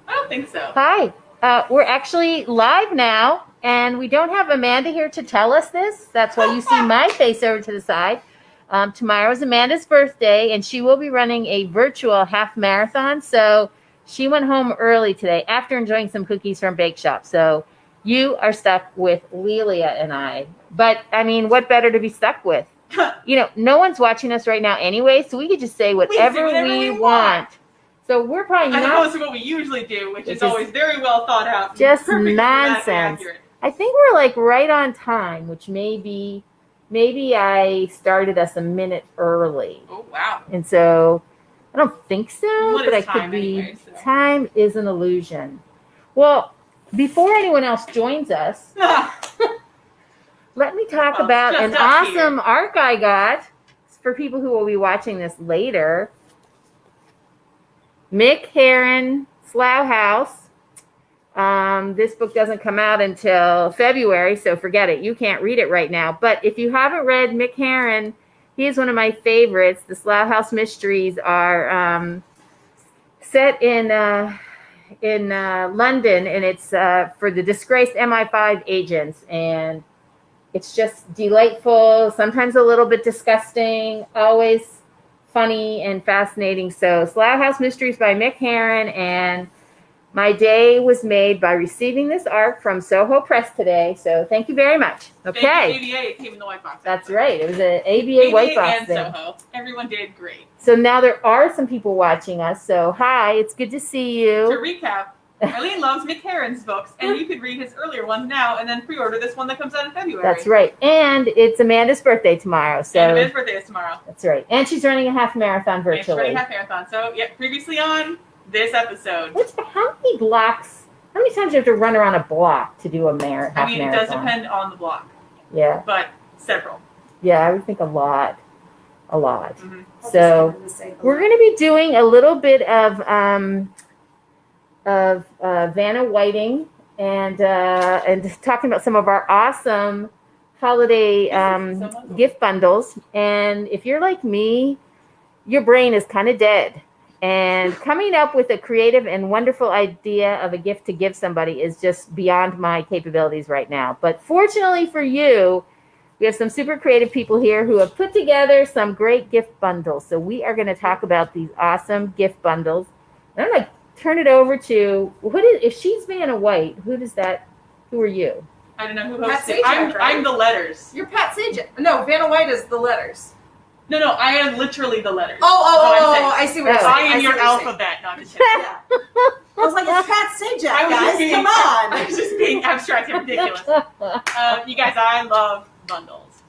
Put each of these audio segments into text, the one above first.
I don't think so. Hi. We're actually live now, and we don't have Amanda here to tell us this. That's why you see my face over to the side. Tomorrow is Amanda's birthday, and she will be running a virtual half marathon. So she went home early today after enjoying some cookies from Bake Shop. So you are stuck with Lelia and I. But, I mean, what better to be stuck with? No one's watching us right now anyway, so we could just say whatever we want. So we're probably not. As opposed to what we usually do, which is always very well thought out. Just nonsense. I think we're like right on time, which maybe I started us a minute early. Oh, wow. And so I don't think so, What but I is could time be. anyway, so. Time is an illusion. Well, before anyone else joins us, let me talk about an awesome arc I got for people who will be watching this later. Mick Herron, Slough House. This book doesn't come out until February, so forget it. You can't read it right now. But if you haven't read Mick Herron, he is one of my favorites. The Slough House Mysteries are set in London, and it's for the disgraced MI5 agents. And it's just delightful, sometimes a little bit disgusting, always funny and fascinating. So Slough House Mysteries by Mick Herron, and my day was made by receiving this arc from Soho Press today. So thank you very much. Okay. Thank you, ABA. It came in the white box. That's right. It was an ABA white box and thing. Soho. Everyone did great. So now there are some people watching us. So hi, it's good to see you. To recap, Arlene loves Mick Herron's books, and you could read his earlier ones now and then pre-order this one that comes out in February. That's right. And it's Amanda's birthday tomorrow. So and Amanda's birthday is tomorrow. That's right. And she's running a half marathon virtually. And she's running a half marathon. So, yeah, previously on this episode. How many blocks? How many times do you have to run around a block to do a half marathon? I mean, it does depend on the block. Yeah. But several. Yeah, I would think a lot. Mm-hmm. So we're going to be doing a little bit of Vanna Whiting and talking about some of our awesome holiday gift bundles. And if you're like me, your brain is kind of dead. And coming up with a creative and wonderful idea of a gift to give somebody is just beyond my capabilities right now. But fortunately for you, we have some super creative people here who have put together some great gift bundles. So we are going to talk about these awesome gift bundles. And I'm going to turn it over to, if she's Vanna White, who are you? I don't know who hosts it. I'm the letters. You're Pat Sajak. No, Vanna White is the letters. No, I am literally the letters. Oh, I see what you're saying. I am your alphabet. No, I'm just kidding. Yeah. I was like, it's Pat Sajak, guys. Come on. I was just being abstract and ridiculous. You guys, I love bundles.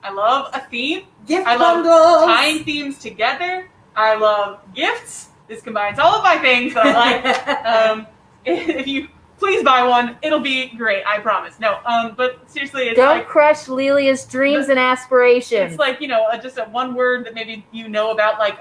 I love a theme. Gift bundles. Love tying themes together. I love gifts. This combines all of my things that I like. If you please buy one, it'll be great. I promise. No, but seriously, it's don't crush Lelia's dreams and aspirations. It's like, just a one word that maybe about, like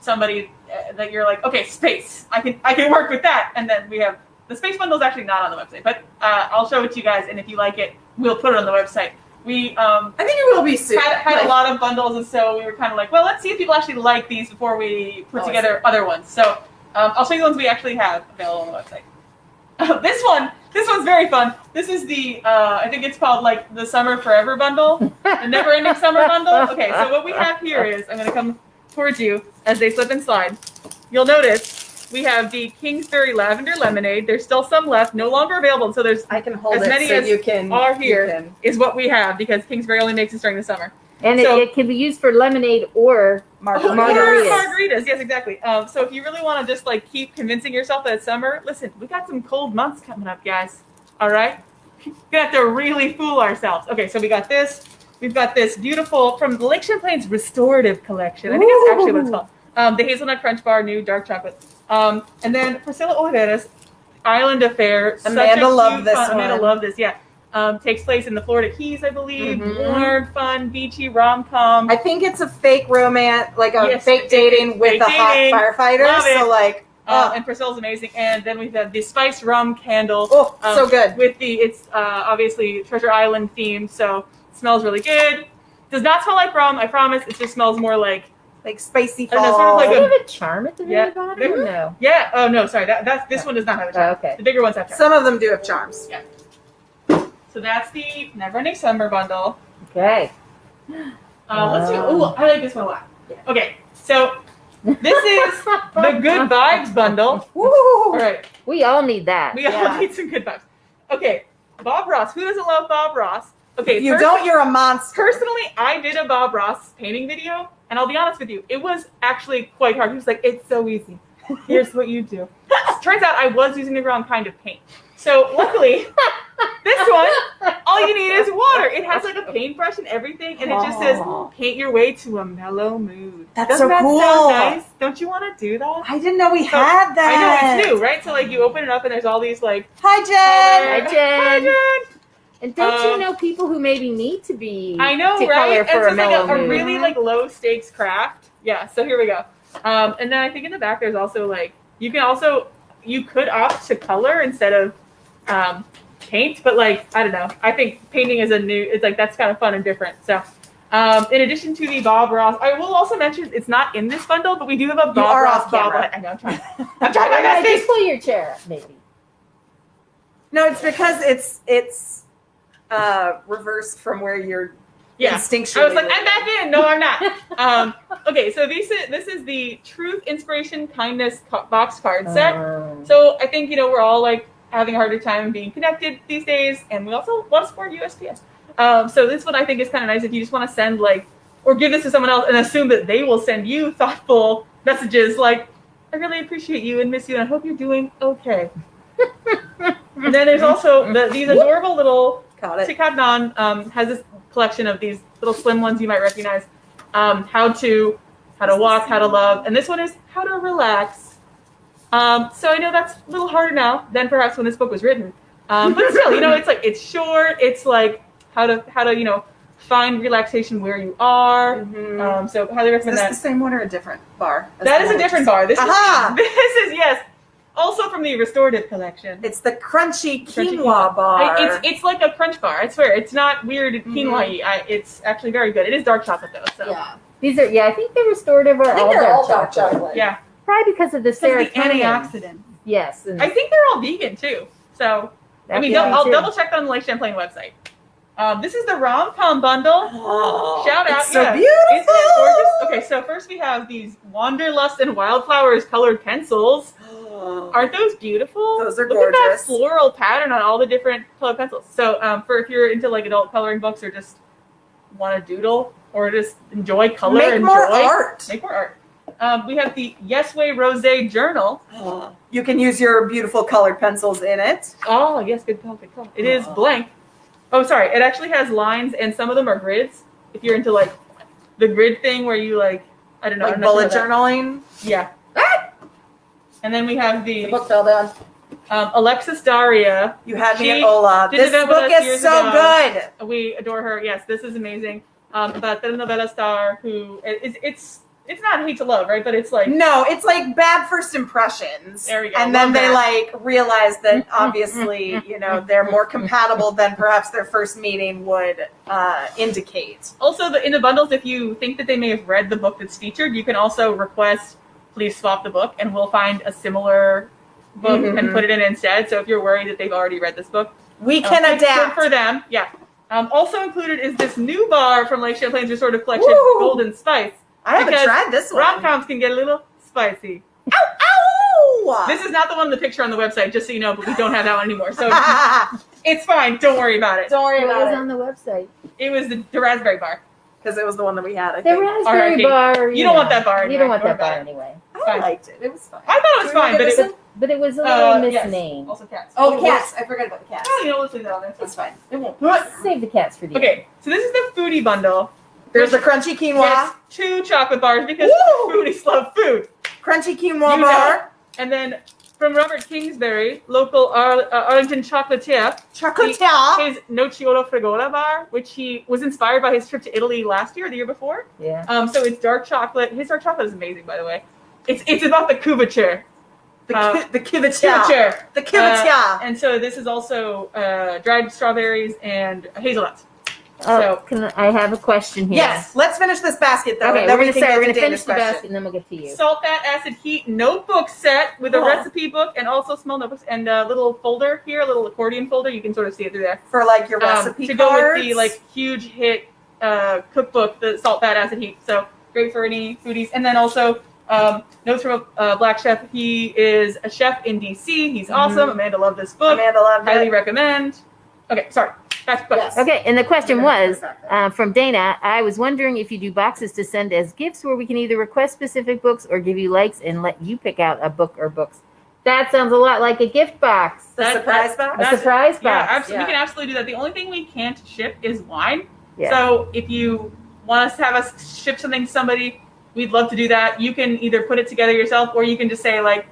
somebody that you're like, okay, space. I can work with that. And then we have the space bundle is actually not on the website, but I'll show it to you guys, and if you like it, we'll put it on the website. We I think it will be soon. Had a lot of bundles, and so we were kind of like, well, let's see if people actually like these before we put together other ones. So I'll show you the ones we actually have available on the website. This one's very fun. This is the I think it's called like the Summer Forever bundle, the Never Ending Summer bundle. Okay, so what we have here is, I'm going to come towards you as they slip and slide. You'll notice we have the Kingsbury Lavender Lemonade. There's still some left, no longer available. So there's I can hold as many so as you can, are here is what we have, because Kingsbury only makes this during the summer. And it can be used for lemonade or margaritas. Margaritas, yes, exactly. So if you really want to just like keep convincing yourself that it's summer, listen, we got some cold months coming up, guys. All right? We're going to have to really fool ourselves. Okay, so we got this. We've got this beautiful, from the Lake Champlain's Restorative Collection. I think that's actually what it's called. The Hazelnut Crunch Bar, new dark chocolate. And then Priscilla Oliveira's Island Affair. Amanda loved this one. Amanda loved this, yeah. Takes place in the Florida Keys, I believe. Warm, fun, beachy rom-com. I think it's a fake romance, like a fake dating with a hot firefighter. Love it. So like, and Priscilla's amazing. And then we've got the Spice Rum Candle. Oh, so good. With it's obviously Treasure Island themed, so it smells really good. Does not smell like rum, I promise. It just smells more like like spicy I don't know, fall. sort of like Does it have a charm at the very Yeah. bottom? Or no. Yeah. Oh no, sorry. This one does not have a charm. Okay. The bigger ones have charms. Some of them do have charms. Yeah. So that's the Never-Ending Summer bundle. Okay. Let's do. Oh, I like this one a lot. Okay, so this is the Good Vibes bundle. Woo! All right, We all need that. we all need some good vibes. Okay, Bob Ross. Who doesn't love Bob Ross? Okay, If you don't, you're a monster. Personally, I did a Bob Ross painting video, and I'll be honest with you, it was actually quite hard. He was like, "It's so easy. Here's what you do." Turns out I was using the wrong kind of paint. So luckily, this one, all you need is water. It has like a paintbrush and everything, and it just says, "Paint your way to a mellow mood." That's Doesn't so that cool. sound nice? Don't you want to do that? I didn't know we had that. I know, it's new, right? So like you open it up and there's all these like, Hi, Jen. Hi, Jen. Hi, Jen. And don't you know people who maybe need to be I know, to right? color And for so a it's mellow like a mood? really like low stakes craft. Yeah, so here we go. And then I think in the back there's also like you could opt to color instead of paint, but like I don't know. I think painting is it's like that's kind of fun and different. So in addition to the Bob Ross, I will also mention it's not in this bundle, but we do have a Bob Ross bobblehead. I know, I'm trying my best. Just pull your chair up, maybe. No, it's because it's reversed from where you're instinctually. I was like, I'm back in. No, I'm not. Okay, so this is the Truth, Inspiration, Kindness box card set. So I think we're all like having a harder time being connected these days, and we also want to support USPS. So this one I think is kind of nice if you just want to send or give this to someone else and assume that they will send you thoughtful messages like, I really appreciate you and miss you, and I hope you're doing okay. And then there's also these adorable little Tikadnan has this collection of these little slim ones you might recognize. How to walk, how to love, and this one is how to relax. So I know that's a little harder now than perhaps when this book was written, but still, it's short. It's like how to find relaxation where you are. Mm-hmm. So highly recommend that. Is this the same one or a different bar? That is a different bar. This is yes. Also from the Restorative collection. It's the crunchy quinoa bar. It's like a crunch bar. I swear. It's not weird quinoa-y. It's actually very good. It is dark chocolate though. So. Yeah. These are I think the Restorative are all dark chocolate. Yeah. Probably because of the serotonin. The antioxidant. Yes. I think they're all vegan too. So I'll double check on the Lake Champlain website. This is the rom-com bundle. Shout out. It's so beautiful. Isn't it gorgeous? Okay, so first we have these Wanderlust and Wildflowers colored pencils. Aren't those beautiful? Those are gorgeous. Look at that gorgeous. floral pattern on all the different colored pencils. So for if you're into like adult coloring books or just want to doodle or just enjoy color, Make more art. Make more art. We have the Yes Way Rosé journal. You can use your beautiful colored pencils in it. Oh yes, good call. Good call. It is blank. Oh, sorry. It actually has lines, and some of them are grids. If you're into like the grid thing, where you I don't know, bullet journaling. Yeah. And then we have the book fell down. Alexis Daria. You had me at Ola. This book is so good. We adore her. Yes, this is amazing. About the telenovela star who it's not hate to love, right? But it's like it's like bad first impressions. There we go. And then they realize that obviously they're more compatible than perhaps their first meeting would indicate. Also, in the bundles, if you think that they may have read the book that's featured, you can also request please swap the book, and we'll find a similar book and put it in instead. So if you're worried that they've already read this book, we can adapt for them. Yeah. Also included is this new bar from Lake Champlain's Restorative Collection, Golden Spice. I haven't tried this one. Rom-coms can get a little spicy. Ow! This is not the one in the picture on the website, just so you know, but we don't have that one anymore. So it's fine. Don't worry about it. Don't worry about it. It was on the website. It was the raspberry bar. Because it was the one that we had, I the think. raspberry bar. You don't want that bar anyway. You don't want that bar anyway. I liked it. It was fine. I thought it was fine, but it was a little misnamed. Yes. Also cats. Oh, cats. I forgot about the cats. Oh, let's leave that on there. That's fine. It won't. Save the cats for the end. Okay, so this is the Foodie Bundle. There's the crunchy quinoa. Yes, 2 chocolate bars because foodies love food. Crunchy quinoa bar. And then from Robert Kingsbury, local Arlington chocolatier. His Nocciolo Frigola bar, which he was inspired by his trip to Italy last year or the year before. Yeah. So it's dark chocolate. His dark chocolate is amazing, by the way. It's about the couverture. The couverture. The couverture. And so this is also dried strawberries and hazelnuts. So I have a question here. Yes, let's finish this basket though. Okay, and then we're we can gonna get finish Dana's the question. basket and then we'll get to you. salt, fat, acid, heat notebook set with a Cool. recipe book and also small notebooks and a little folder here, a little accordion folder. You can sort of see it through there. For like your recipe to cards. go with the like huge hit cookbook, the salt, fat, acid, heat. So great for any foodies. And then also notes from a black chef. He is a chef in DC. He's awesome. Amanda loved this book. Amanda loved Highly it. recommend. Okay, sorry. Back to questions. Yes. Okay, and the question was Okay. from Dana. I was wondering if you do boxes to send as gifts where we can either request specific books or give you likes and let you pick out a book or books. That sounds a lot like a gift box. The surprise box? A surprise Yeah, box. we can absolutely do that. The only thing we can't ship is wine. Yeah. So if you want us to have us ship something to somebody, we'd love to do that. You can either put it together yourself or you can just say like,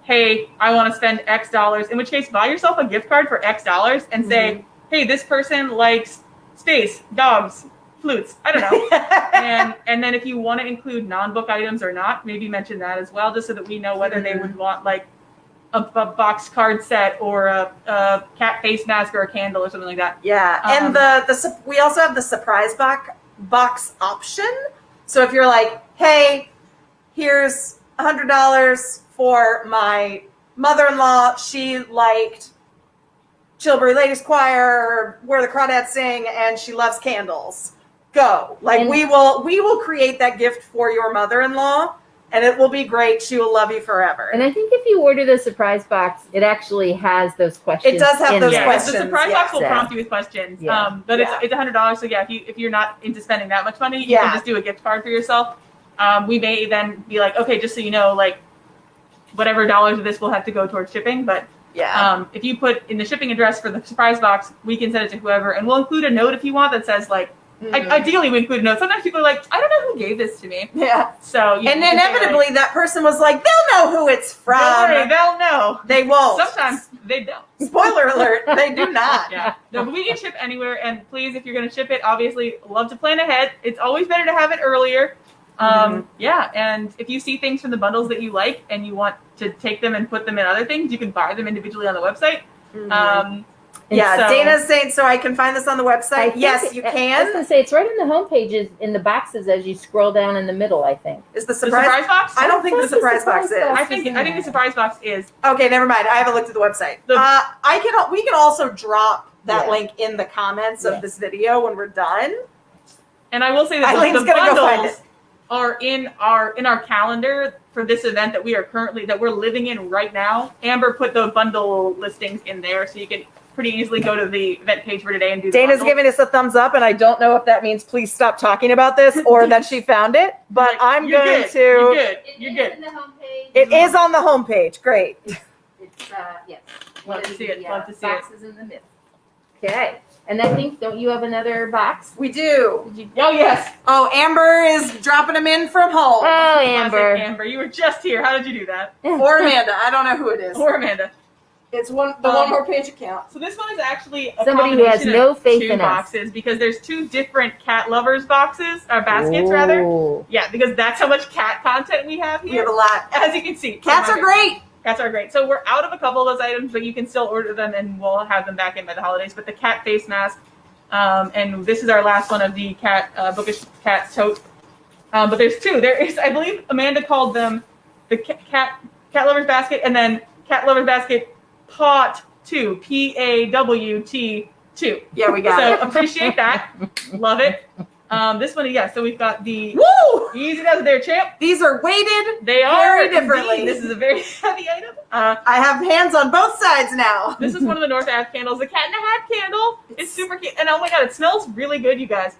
hey, I want to spend X dollars, in which case buy yourself a gift card for X dollars and say, hey, this person likes space, dogs, flutes. I don't know. and then if you want to include non-book items or not, maybe mention that as well, just so that we know whether they would want like a box card set or a cat face mask or a candle or something like that. Yeah, and we also have the surprise box option. So if you're like, hey, here's $100 for my mother-in-law, she liked Chilbury Ladies Choir, Where the Crawdads Sing, and she loves candles. Go. Like And- we will create that gift for your mother-in-law, and it will be great. She will love you forever. And I think if you order the surprise box, it actually has those questions. It does have in those there. questions. The surprise yeah. box will prompt you with questions. Yeah. But Yeah. it's $100. So yeah, if you're not into spending that much money, you Yeah. can just do a gift card for yourself. We may then be like, okay, just so you know, like whatever dollars of this will have to go towards shipping. But Yeah. if you put in the shipping address for the surprise box, we can send it to whoever, and we'll include a note if you want that says like. Ideally, we include a note. Sometimes people are like, I don't know who gave this to me. Yeah. So you And can say, inevitably, like, that person was like, they'll know who it's from. don't worry, they'll know. They won't. Sometimes they don't. Spoiler alert, they do not. Yeah. No, but we can ship anywhere, and please, if you're going to ship it, obviously, love to plan ahead. It's always better to have it earlier. Yeah, and if you see things from the bundles that you like and you want to take them and put them in other things, you can buy them individually on the website. Yeah, so- Dana's saying, so I can find this on the I website. think Yes, you I was can. going to say it's right in the home pages in the boxes as you scroll down in the middle, I think. Is the The surprise? surprise box? I don't think the What's the surprise box surprise is. box? I think the surprise box is. Okay, never mind. I haven't looked at the website. We can also drop that Yeah. link in the comments Yeah. of this video when we're done. And I will say that Eileen's the gonna go find bundles are in our calendar for this event that we're living in right now. Amber put the bundle listings in there, so you can pretty easily go to the event page for today and do the Dana's bundle. giving us a thumbs up, and I don't know if that means please stop talking about this or that she found it, but I'm You're going good. to. You're good. You're good. in the home page. It is on the homepage. Great. It's yes. Love to see it. Love to see it. boxes in the middle. Okay. And I think, don't you have another box? We do. Oh yes. Oh, Amber is dropping them in from home. Oh, Classic Amber. Amber, you were just here. How did you do that? Or Amanda. I don't know who it is. Or Amanda. It's the one more page account. So this one is actually a Somebody who has combination no of faith two in us. boxes because there's two different cat lovers boxes or baskets rather. Ooh. Yeah, because that's how much cat content we have We here. have a lot. As you can see, Cats are great. Cats are great. So we're out of a couple of those items, but you can still order them, and we'll have them back in by the holidays. But the cat face mask, and this is our last one of the cat bookish cats tote. But there's two. There is, I believe, Amanda called them the cat lovers basket, and then cat lovers basket pot 2, PAWT 2. Yeah, we got So it. appreciate that. Love it. This one, yeah. So we've got the Woo! easy does it there, champ. These are weighted. They are Very differently. indeed. This is a very heavy item. I have hands on both sides now. This is one of the North Ave candles. The cat in a hat candle. It's super cute. And oh my god, it smells really good, you guys.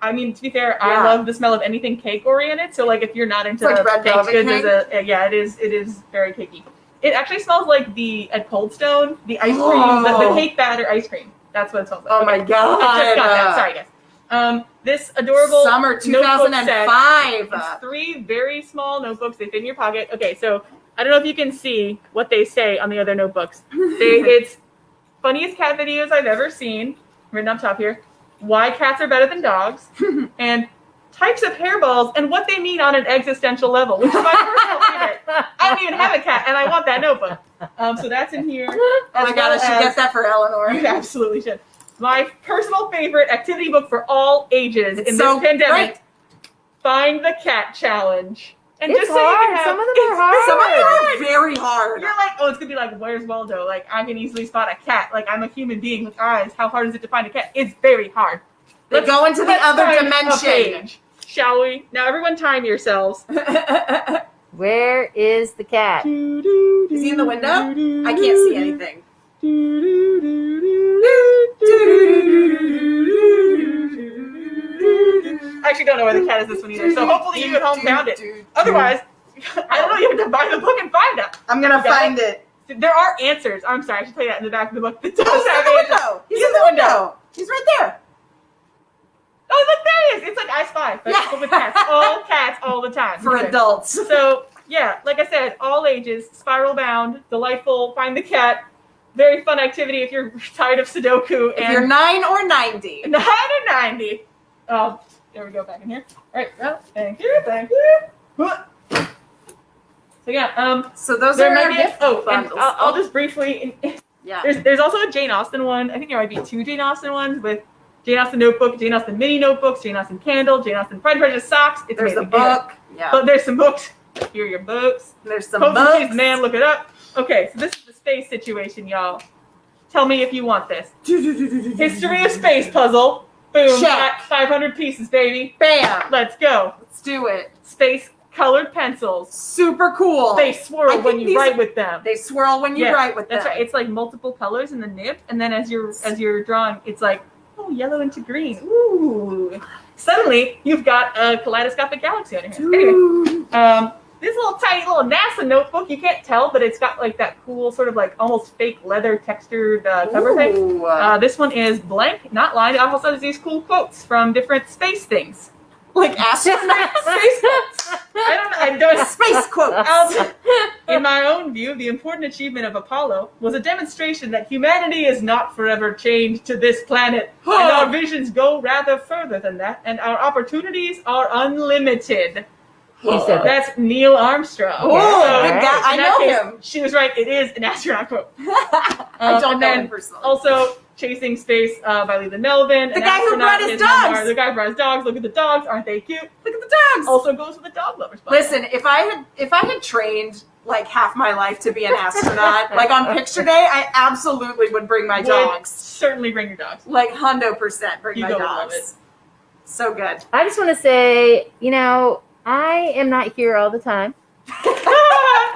I mean, to be fair, I Yeah. love the smell of anything cake oriented. So like if you're not into It's like the red baked velvet goods cake? it is very cakey. It actually smells like at Cold Stone, the ice cream, the cake batter ice cream. That's what it smells like. Oh my god. I just got that. Sorry guys. This adorable Summer notebook set. 2005. It's 3 very small notebooks. They fit in your pocket. Okay, so I don't know if you can see what they say on the other notebooks. It's funniest cat videos I've ever seen, written up top here. Why cats are better than dogs, and types of hairballs and what they mean on an existential level, which is my personal favorite. I don't even have a cat, and I want that notebook. So that's in here. Oh my god, I should get that for Eleanor. You absolutely should. my personal favorite activity book for all ages It's in so this pandemic. great. Find the Cat Challenge. And It's just so you hard. can have, Some of them are hard. Some of them are very hard. You're like, oh, it's gonna be like, where's Waldo? Like, I can easily spot a cat. Like, I'm a human being with eyes. How hard is it to find a cat? It's very hard. They go into the let's other find a dimension. page, shall we? Now, everyone, time yourselves. Where is the cat? Is he in the window? I can't see anything. I actually don't know where the cat is this one either, so hopefully you at home found it. Otherwise, I don't know, you have to buy the book and find it. I'm gonna find it. There are answers. I'm sorry, I should tell you that in the back of the book. It does Oh, he's in have the answers. window. He's in the window. He's right there. Oh, look, there it is. It's like I Spy, but Yeah. with cats all the time. For Okay. adults. So, yeah, like I said, all ages, spiral bound, delightful, find the cat, very fun activity if you're tired of Sudoku. If you're 9 or 90. 9 or 90. Oh, there we go, back in here. All right, well, thank you. So, yeah, So those there are might our be gift and bundles. I'll just briefly, Yeah. there's also a Jane Austen one. I think there might be 2 Jane Austen ones with Jane Austen notebook, Jane Austen mini notebooks, Jane Austen candle, Jane Austen Pride and Prejudice socks. It's There's a amazing. book. Yeah. But there's some books. Here are your books. There's some Post and cheese, books. man, look it up. Okay, so this is the space situation, y'all. Tell me if you want this. History of space puzzle. Boom. Check. 500 pieces, baby. Bam. Let's go. Let's do it. Space colored pencils. Super cool. They I swirl think when you these- write with them. They swirl when you Yeah, write with them. That's right. It's like multiple colors in the nib, and then as you're drawing, it's like, oh, yellow into green. Ooh. Suddenly, you've got a kaleidoscopic galaxy on your hands. Anyway, this little tiny little NASA notebook, you can't tell, but it's got like that cool sort of like almost fake leather textured cover thing. Ooh. This one is blank, not lined. It also has these cool quotes from different space things. Like astronaut Space quotes. I don't. space quotes. In my own view, the important achievement of Apollo was a demonstration that humanity is not forever chained to this planet, and our visions go rather further than that, and our opportunities are unlimited. He said that. That's Neil Armstrong. Oh, Yeah, good guy. I in that know case, him. She was right. It is an astronaut quote. I don't and know then him personally. Also, Chasing Space by Leland Melvin. The guy who brought his dogs. The guy who brought his dogs. Look at the dogs. Aren't they cute? Look at the dogs. Also goes with the dog lovers. bundle. Listen, if I had trained like half my life to be an astronaut, like on picture day, I absolutely would bring my Would dogs. certainly bring your dogs. Like 100% bring my Hugo would love dogs. So good. I just want to say, I am not here all the time.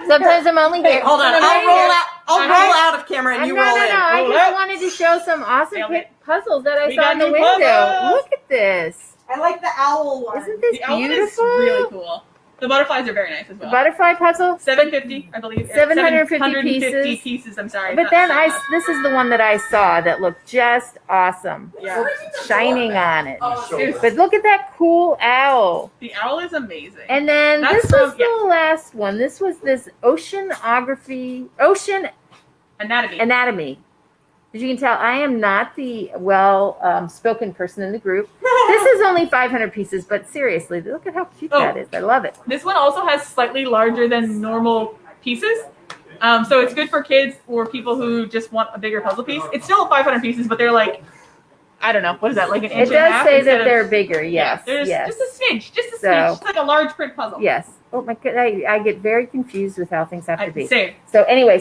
Sometimes I'm only Hey, here. hold on. I'm I'll roll here. out. I'll roll out of camera and you no, roll no, in. no. I Roll just out. wanted to show some awesome Nailed it. puzzles that I We saw got in the new window. puzzles. Look at this. I like the owl one. Isn't this The owl is beautiful? really cool. The butterflies are very nice as well. Butterfly puzzle. 750, I believe. 750 pieces. I'm sorry. But not then 700. this is the one that I saw that looked just awesome. Yeah. Shining on it. Oh, But look at that cool owl. The owl is amazing. And then That's this was from- yeah. the last one. This was this ocean Anatomy. anatomy. As you can tell, I am not the spoken person in the group. This is only 500 pieces, but seriously, look at how cute that is. I love it. This one also has slightly larger than normal pieces. So it's good for kids or people who just want a bigger puzzle piece. It's still 500 pieces, but they're like, I don't know, what is that, like an inch It and a does half? say instead that of- they're bigger. Yes. There's Yes. just a smidge, So- Just like a large print puzzle. Yes. Oh my god, I get very confused with how things have to be. Same. So anyway,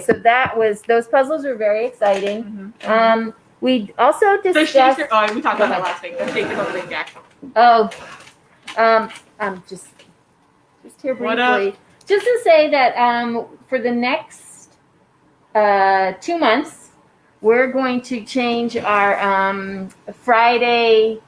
those puzzles were very exciting. Mm-hmm. We also So discussed. we talked about that last week. The Shakespeare puzzle thing, Jack. Just here What briefly, just to say that for the next 2 months, we're going to change our Friday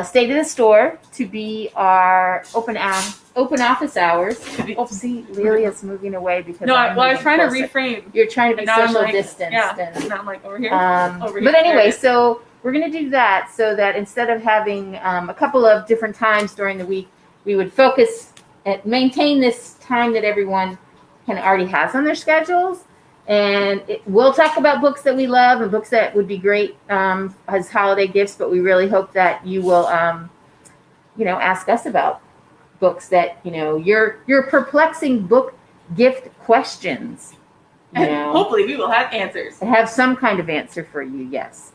state of the store to be our open office hours. Oh, see, Lilia's moving away because No, I'm I was moving trying closer. to reframe. You're trying to be And now I'm social like, distanced. Yeah, and, now I'm like over here. Over but here. anyway, so we're going to do that so that instead of having a couple of different times during the week, we would focus and maintain this time that everyone already has on their schedules. And we'll talk about books that we love and books that would be great as holiday gifts, but we really hope that you will, ask us about books that, your perplexing book gift questions. And hopefully we will have answers. Have some kind of answer for you, yes.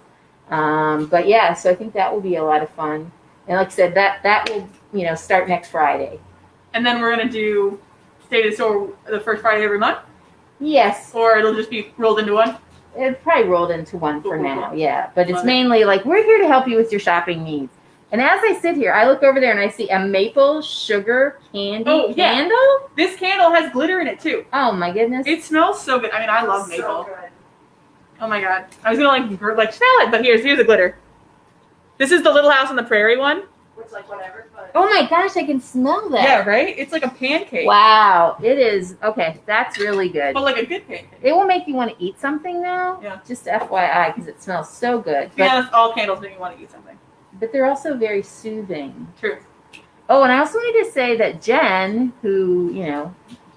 But yeah, so I think that will be a lot of fun. And like I said, that will, start next Friday. And then we're going to do State of the Store the first Friday every month? Yes. Or it'll just be rolled into one? It probably rolled into one for now, yeah. But it's Love it. mainly like, we're here to help you with your shopping needs. And as I sit here, I look over there and I see a maple sugar candy candle. This candle has glitter in it too. Oh my goodness. It smells so good. I mean, I love maple. So good. Oh my god. I was going to like smell it, but here's the glitter. This is the Little House on the Prairie one. Which, like, whatever. But Oh my gosh, I can smell that. Yeah, right? It's like a pancake. Wow, it is. Okay, that's really good. But like a good pancake. It will make you want to eat something now. Yeah. Just FYI, because it smells so good. To be honest, all candles make me want to eat something. But they're also very soothing. True. Oh, and I also need to say that Jen, who,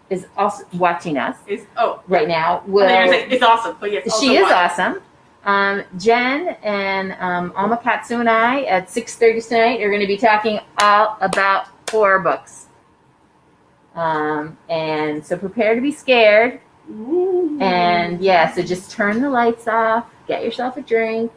is also watching us right now, will. It's awesome, but yes, She is awesome. Jen and Amakatsu and I at 6:30 tonight are going to be talking all about horror books. And so prepare to be scared. Ooh. And yeah, so just turn the lights off, get yourself a drink,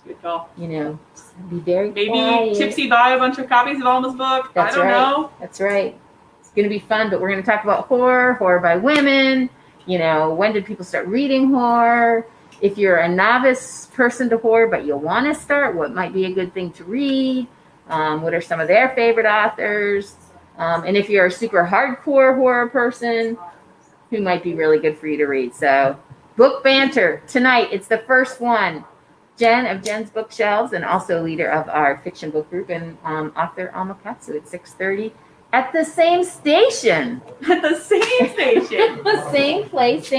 Good call. just be very Maybe quiet. Tipsy buy a bunch of copies of Alma's book. That's I don't right. know. That's right. It's going to be fun, but we're going to talk about horror by women. When did people start reading horror? If you're a novice person to horror, but you want to start, what might be a good thing to read? What are some of their favorite authors? And if you're a super hardcore horror person, who might be really good for you to read? So, book banter tonight. It's the first one. Jen of Jen's Bookshelves and also leader of our fiction book group and author Amakatsu at 6:30 at the same station. At the same station. The same place.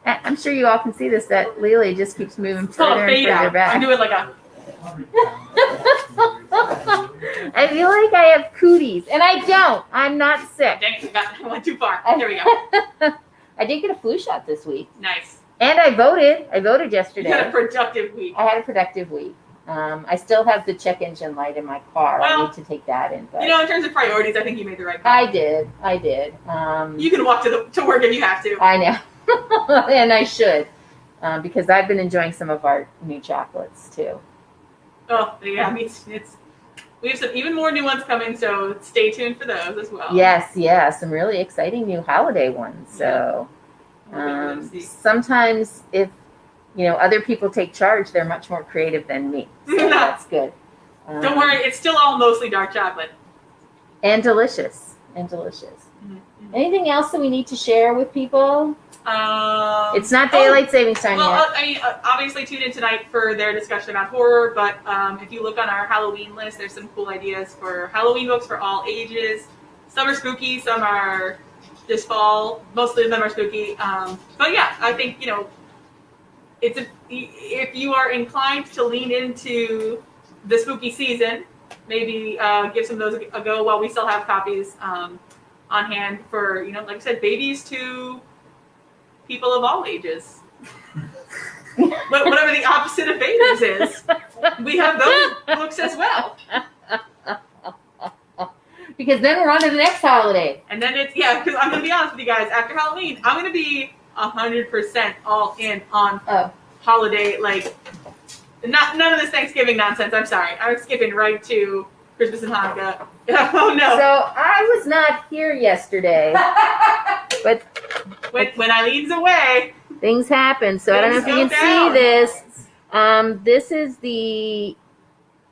I'm sure you all can see this, that Lily just keeps moving It's called further a and fade further out. back. I do it like a. I feel like I have cooties, and I don't. I'm not sick. Dang it, I went too far. Here we go. I did get a flu shot this week, Nice. and I voted. I voted You yesterday. had a productive week. I had a productive week. I still have the check engine light in my car. I Well, need to take that in. But In terms of priorities, I think you made the right call. I did. You can walk to work if you have to. I know. And I should. Because I've been enjoying some of our new chocolates too. Oh, yeah. I mean, we have some even more new ones coming, so stay tuned for those as well. Yes, some really exciting new holiday ones. So We'll see. sometimes if other people take charge, they're much more creative than me. So that's good. Don't worry, it's still all mostly dark chocolate. And delicious. Mm-hmm. Anything else that we need to share with people? It's not daylight savings time Well, yet. Obviously tune in tonight for their discussion about horror, but if you look on our Halloween list, there's some cool ideas for Halloween books for all ages. Some are spooky, some are just fall. Mostly of them are spooky. But yeah, I think, if you are inclined to lean into the spooky season, maybe give some of those a go while we still have copies on hand for, like I said, babies to people of all ages. But whatever the opposite of babies is, we have those books as well. Because then we're on to the next holiday. And then because I'm going to be honest with you guys, after Halloween, I'm going to be 100% all in on holiday, none of this Thanksgiving nonsense. I'm sorry. I'm skipping right to Christmas and Hanukkah. Oh no. So I was not here yesterday, but When Eileen's away. things happen. So I don't know if you can see this. This is the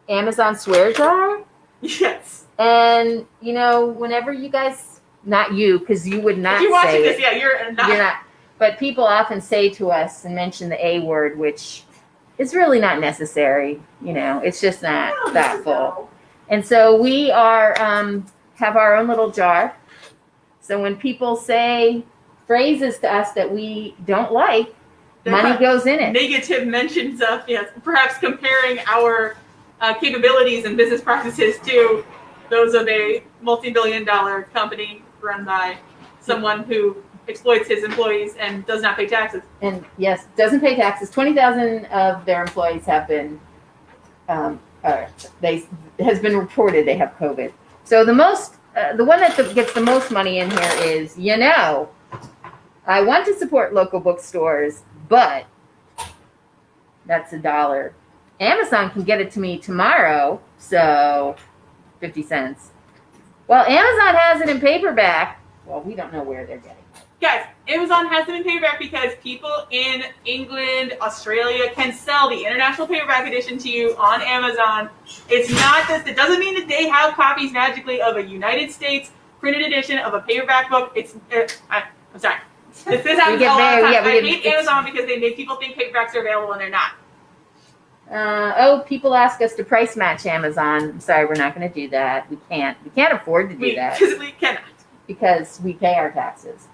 Amazon swear jar. Yes. And, whenever you guys, not you, because you would not If you're watching say this, it. yeah, you're not. But people often say to us and mention the A word, which is really not necessary. It's just not that full. And so we are have our own little jar. So when people say phrases to us that we don't like, money goes in it. Negative mentions of, perhaps comparing our capabilities and business practices to those of a multi-billion-dollar company run by someone who exploits his employees and does not pay taxes. And yes, doesn't pay taxes. 20,000 of their employees have been, has been reported they have COVID. So the one that gets the most money in here is, I want to support local bookstores, but That's $1. Amazon can get it to me tomorrow, so 50 cents. Well, Amazon has it in paperback. Well, we don't know where they're getting it. Guys, Amazon has them in paperback because people in England, Australia can sell the international paperback edition to you on Amazon. It's not this. It doesn't mean that they have copies magically of a United States printed edition of a paperback book. I'm sorry. This happens a lot of times. I hate Amazon because they make people think paperbacks are available and they're not. People ask us to price match Amazon. I'm sorry, we're not going to do that. We can't. We can't afford to do that. Physically cannot. Because we pay our taxes.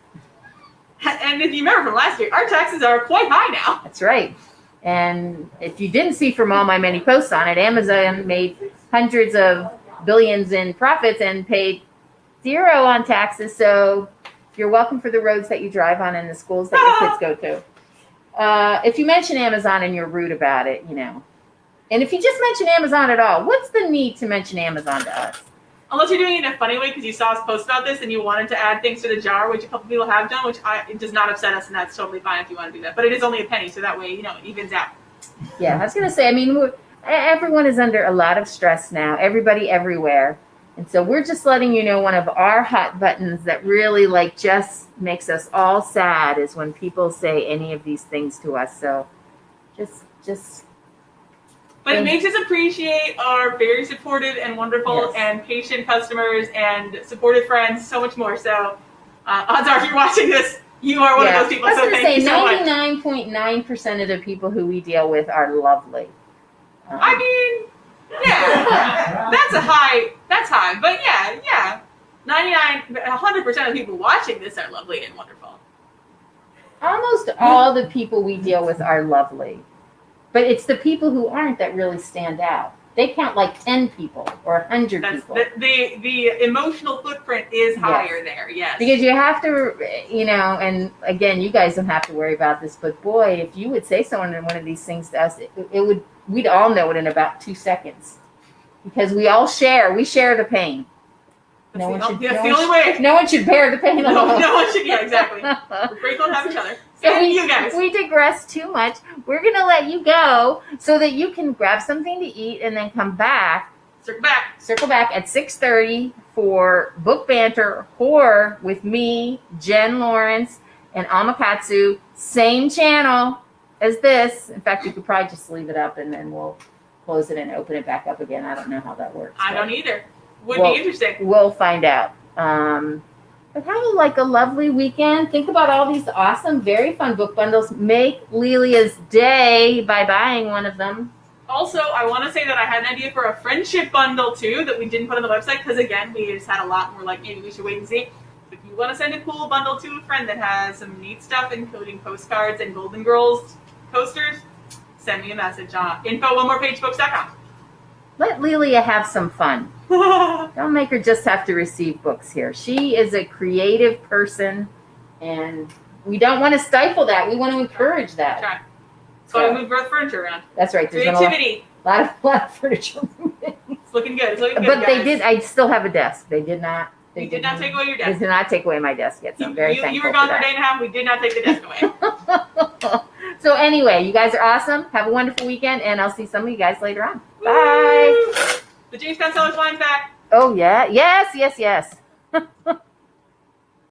And if you remember from last year, our taxes are quite high now. That's right. And if you didn't see from all my many posts on it, Amazon made hundreds of billions in profits and paid 0 on taxes. So you're welcome for the roads that you drive on and the schools that your kids go to. If you mention Amazon and you're rude about it, and if you just mention Amazon at all, what's the need to mention Amazon to us? Unless you're doing it in a funny way because you saw us post about this and you wanted to add things to the jar, which a couple people have done, it does not upset us, and that's totally fine if you want to do that. But it is only a penny, so that way, it evens out. Yeah, I was going to say, everyone is under a lot of stress now, everybody everywhere. And so we're just letting you know one of our hot buttons that really just makes us all sad is when people say any of these things to us. So just. But it makes us appreciate our very supportive and wonderful and patient customers and supportive friends so much more. So odds are if you're watching this, you are one of those people. So thank you so much. 99.9% of the people who we deal with are lovely. That's high. But yeah. 100% of people watching this are lovely and wonderful. Almost all the people we deal with are lovely. But it's the people who aren't that really stand out. They count like 10 people or 100 people. The emotional footprint is higher there, yes. Because you have to, and again, you guys don't have to worry about this, but boy, if you would say someone in one of these things to us, we'd all know it in about 2 seconds. Because we share the pain. That's the only way. No one should bear the pain alone. No one should, exactly. We're grateful to have each other. So you guys. We digress too much. We're going to let you go so that you can grab something to eat and then come back. Circle back at 6:30 for Book Banter Horror with me, Jen Lawrence, and Amakatsu. Same channel as this. In fact, you could probably just leave it up and then we'll close it and open it back up again. I don't know how that works. I don't either. Would be interesting. We'll find out. But have a lovely weekend. Think about all these awesome, very fun book bundles. Make Lilia's day by buying one of them. Also, I want to say that I had an idea for a friendship bundle too that we didn't put on the website because again, we just had a lot and we're like, maybe we should wait and see. If you want to send a cool bundle to a friend that has some neat stuff, including postcards and Golden Girls coasters, send me a message on info.onemorepage.books.com. Let Lilia have some fun. Don't make her just have to receive books here. She is a creative person, and we don't want to stifle that. We want to encourage that. Try. So I move furniture around. That's right. There's creativity. A lot of furniture moving. It's looking good. But guys. They did. I still have a desk. They did not. They did not take away your desk. They did not take away my desk yet. So I'm very thankful. You were gone for a day and a half. We did not take the desk away. So anyway, you guys are awesome. Have a wonderful weekend, and I'll see some of you guys later on. Bye. The Jamestown Sellers line's back. Oh yeah. Yes.